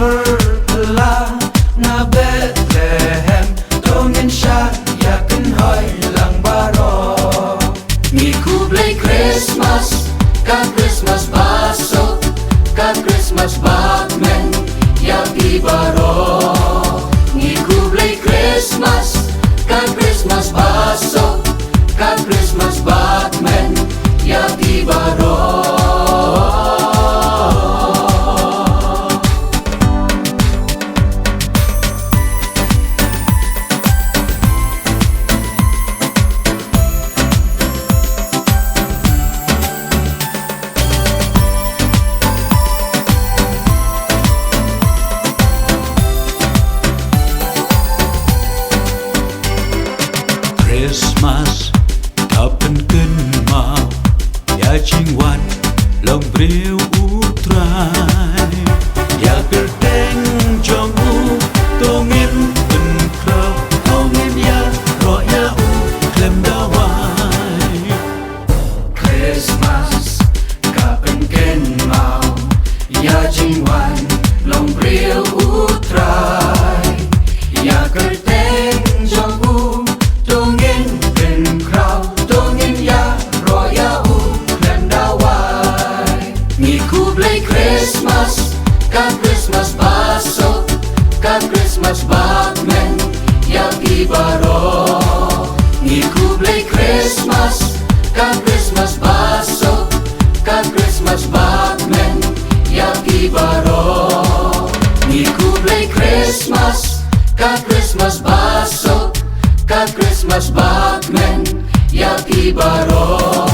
berpelah na Bethlehem dongin siya yakin hoy lang baro Miku play Christmas ka Christmas baso ka Christmas batman yaki baro Miku play Christmas ka Christmas baso ka Christmas batman yaki baro Christmas kapan kenma ya chingwan long briu utrai ya kerteng jongu tongin ben krau tongin ya ro ya u klem dawai Christmas kapan ken mau ya jingwan long briu utrai ya kerteng jongbu dongin ben krau dongin ya roya u klem dawai Miku play Christmas ka Christmas baso ka Christmas batman yaki baro Miku play Christmas ka Christmas baso ka Christmas batman yaki baro Miku play Christmas ka Christmas baso ka Christmas batman yaki baro